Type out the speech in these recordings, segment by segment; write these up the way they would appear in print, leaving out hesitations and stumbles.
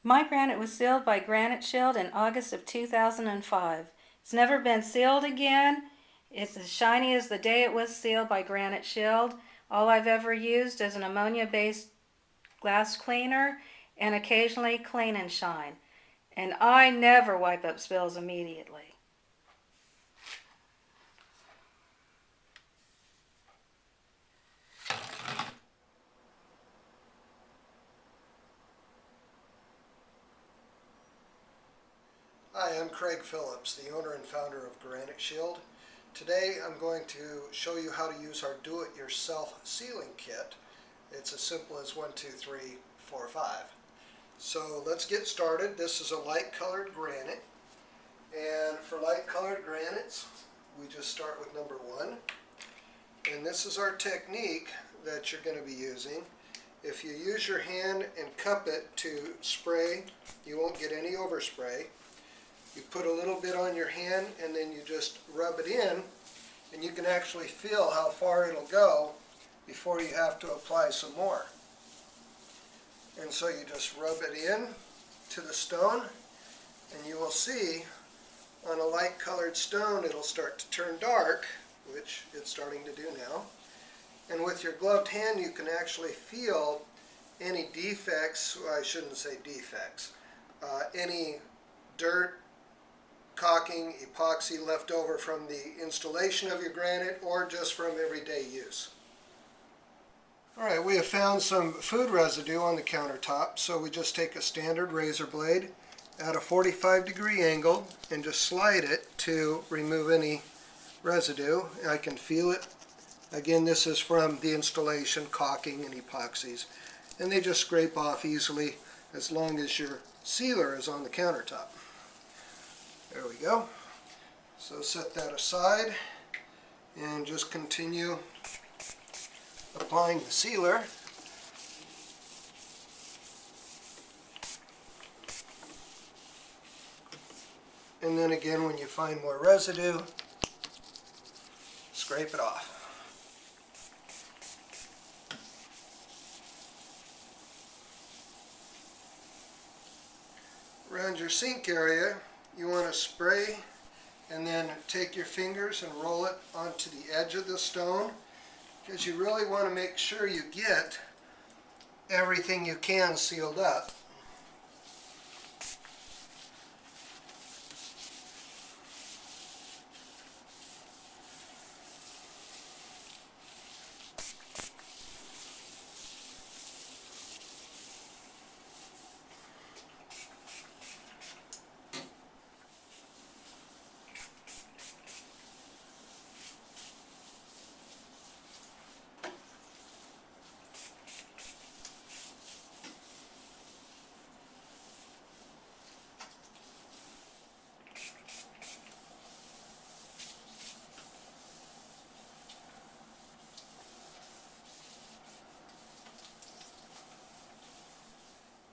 My granite was sealed by Granite Shield in August of 2005. It's never been sealed again. It's as shiny as the day it was sealed by Granite Shield. All I've ever used is an ammonia-based glass cleaner and occasionally Clean and Shine. And I never wipe up spills immediately. Hi, I'm Craig Phillips, the owner and founder of Granite Shield. Today I'm going to show you how to use our do-it-yourself sealing kit. It's as simple as 1, 2, 3, 4, 5. So let's get started. This is a light colored granite, and for light colored granites we just start with number 1, and this is our technique that you're going to be using. If you use your hand and cup it to spray, you won't get any overspray. You put a little bit on your hand and then you just rub it in, and you can actually feel how far it'll go before you have to apply some more. And so you just rub it in to the stone, and you will see on a light colored stone it'll start to turn dark, which it's starting to do now. And with your gloved hand you can actually feel any defects, well, I shouldn't say defects, any dirt, caulking, epoxy left over from the installation of your granite or just from everyday use. Alright, we have found some food residue on the countertop, so we just take a standard razor blade at a 45-degree angle and just slide it to remove any residue. I can feel it. Again, this is from the installation, caulking and epoxies, and they just scrape off easily as long as your sealer is on the countertop. There we go. So set that aside and just continue applying the sealer. And then again, when you find more residue, scrape it off. Around your sink area, you want to spray and then take your fingers and roll it onto the edge of the stone, because you really want to make sure you get everything you can sealed up.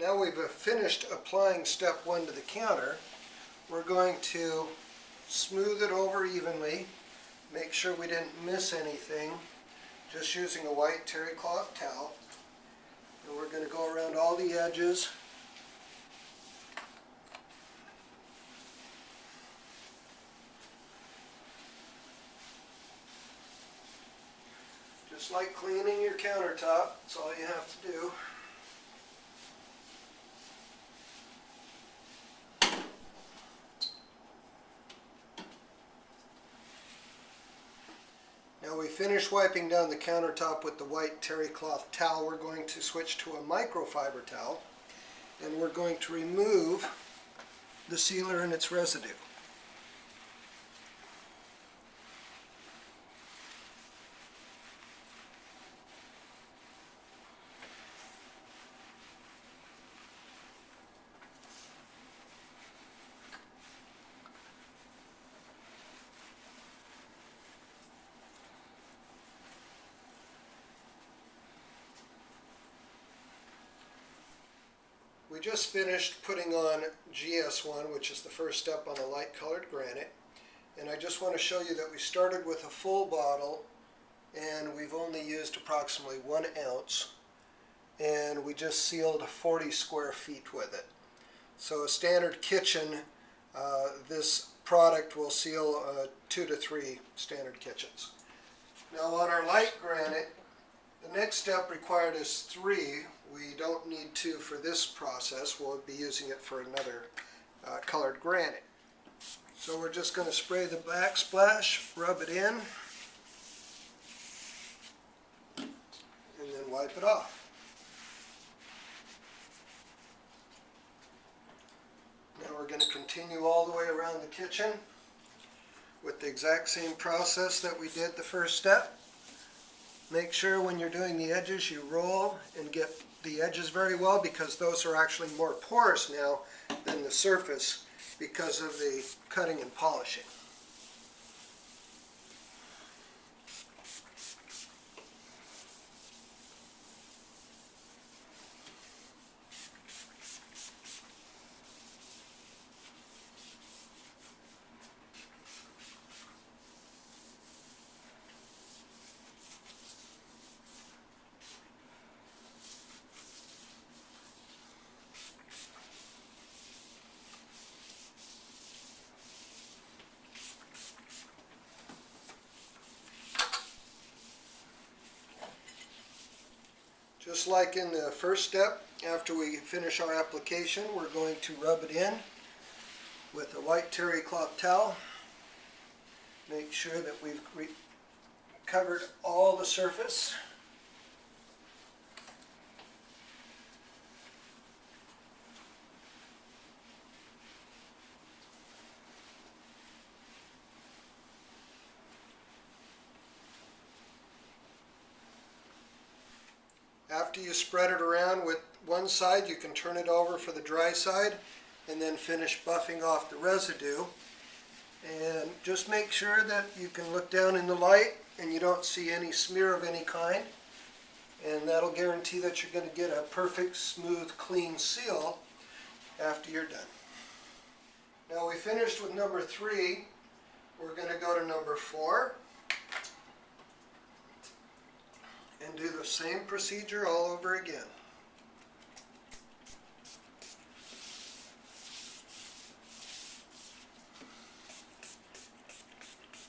Now we've finished applying step 1 to the counter. We're going to smooth it over evenly, make sure we didn't miss anything, just using a white terry cloth towel. And we're going to go around all the edges. Just like cleaning your countertop, that's all you have to do. Now we finish wiping down the countertop with the white terry cloth towel. We're going to switch to a microfiber towel, and we're going to remove the sealer and its residue. We just finished putting on GS1, which is the first step on a light colored granite, and I just want to show you that we started with a full bottle and we've only used approximately 1 ounce, and we just sealed 40 square feet with it. So a standard kitchen, this product will seal 2 to 3 standard kitchens. Now on our light granite, the next step required is 3. We don't need 2 for this process. We'll be using it for another colored granite. So we're just going to spray the backsplash, rub it in, and then wipe it off. Now we're going to continue all the way around the kitchen with the exact same process that we did the first step. Make sure when you're doing the edges you roll and get the edges very well, because those are actually more porous now than the surface because of the cutting and polishing. Just like in the first step, after we finish our application, we're going to rub it in with a white terry cloth towel. Make sure that we've covered all the surface. After you spread it around with one side, you can turn it over for the dry side and then finish buffing off the residue. And just make sure that you can look down in the light and you don't see any smear of any kind. And that'll guarantee that you're going to get a perfect, smooth, clean seal after you're done. Now we finished with number 3. We're going to go to number 4. And do the same procedure all over again.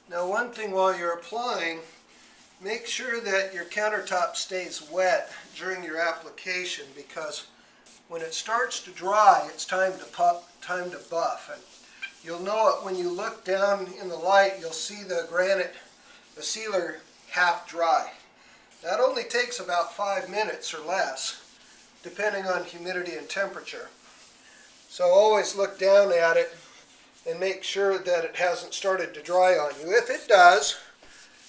Now one thing while you're applying, make sure that your countertop stays wet during your application, because when it starts to dry, it's time to buff. And you'll know it when you look down in the light. You'll see the granite, the sealer, half dry. That only takes about 5 minutes or less, depending on humidity and temperature. So always look down at it and make sure that it hasn't started to dry on you. If it does,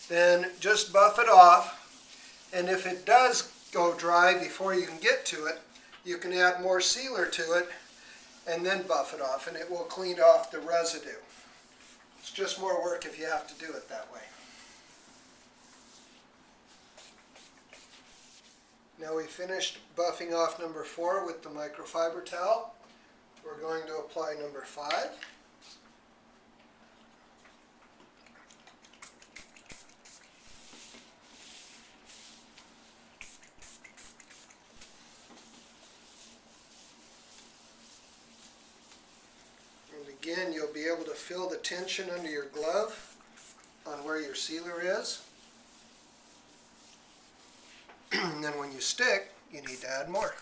then just buff it off. And if it does go dry before you can get to it, you can add more sealer to it and then buff it off, and it will clean off the residue. It's just more work if you have to do it that way. Now we finished buffing off number 4 with the microfiber towel. We're going to apply number 5. And again, you'll be able to feel the tension under your glove on where your sealer is. And then when you stick, you need to add more.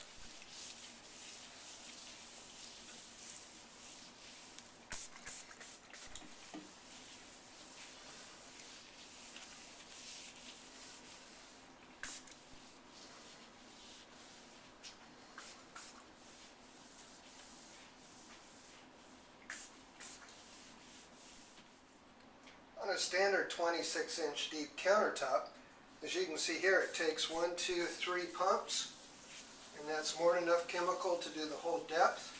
On a standard 26-inch deep countertop, as you can see here, it takes 1, 2, 3 pumps, and that's more than enough chemical to do the whole depth,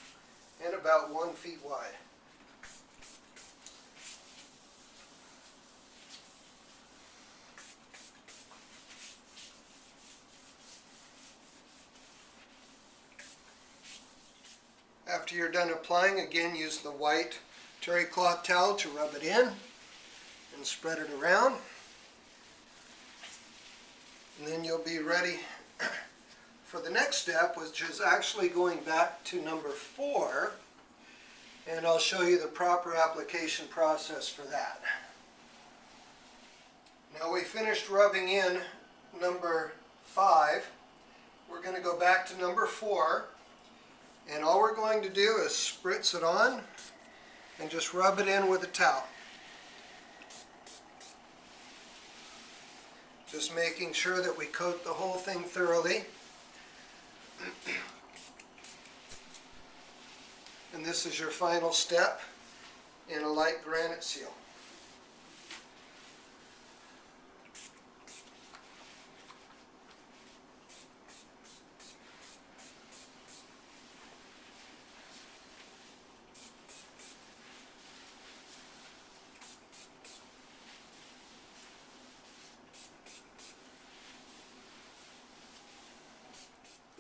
and about 1 foot wide. After you're done applying, again use the white terry cloth towel to rub it in and spread it around. And then you'll be ready for the next step, which is actually going back to number 4 and I'll show you the proper application process for that. Now we finished rubbing in number 5. We're going to go back to number 4, and all we're going to do is spritz it on and just rub it in with a towel. Just making sure that we coat the whole thing thoroughly. And this is your final step in a light granite seal.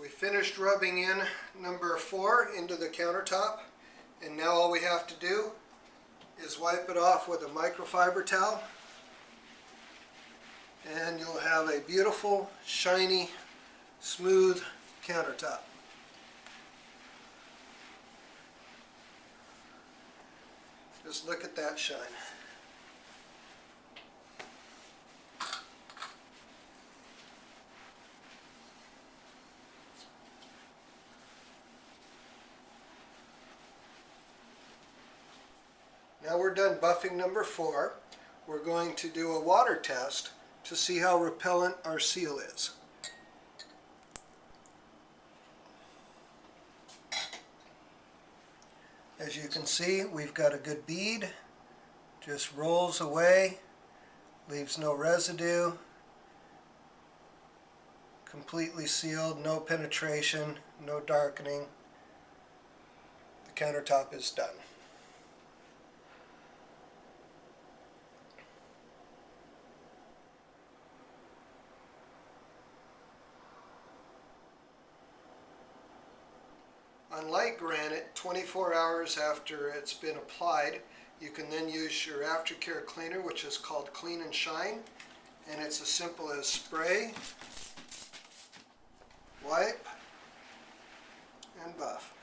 We finished rubbing in number 4 into the countertop, and now all we have to do is wipe it off with a microfiber towel, and you'll have a beautiful, shiny, smooth countertop. Just look at that shine. Now we're done buffing number 4. We're going to do a water test to see how repellent our seal is. As you can see, we've got a good bead. Just rolls away, leaves no residue. Completely sealed, no penetration, no darkening. The countertop is done. On light granite, 24 hours after it's been applied, you can then use your aftercare cleaner, which is called Clean and Shine, and it's as simple as spray, wipe, and buff,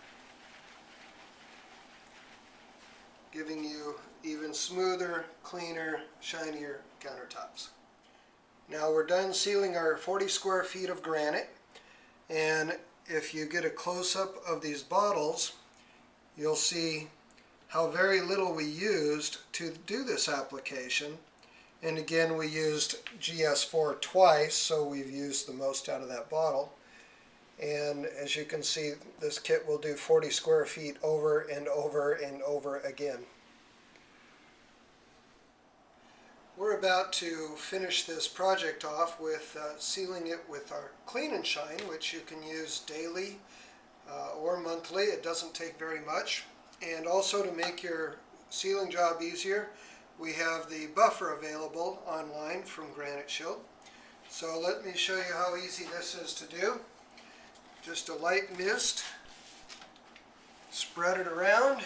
giving you even smoother, cleaner, shinier countertops. Now we're done sealing our 40 square feet of granite, and if you get a close-up of these bottles, you'll see how very little we used to do this application. And again, we used GS4 twice, so we've used the most out of that bottle. And as you can see, this kit will do 40 square feet over and over and over again. We're about to finish this project off with sealing it with our Clean and Shine, which you can use daily or monthly. It doesn't take very much. And also, to make your sealing job easier, we have the buffer available online from Granite Shield. So let me show you how easy this is to do. Just a light mist, spread it around.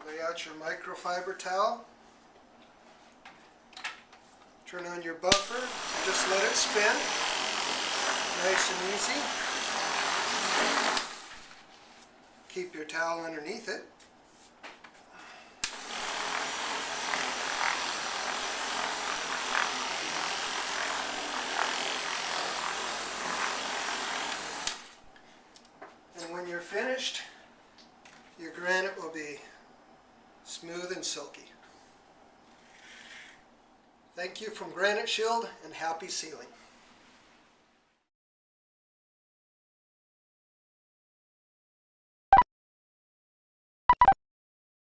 Lay out your microfiber towel. Turn on your buffer and just let it spin. Nice and easy. Keep your towel underneath it. And when you're finished, your granite will be smooth and silky. Thank you from Granite Shield, and happy sealing.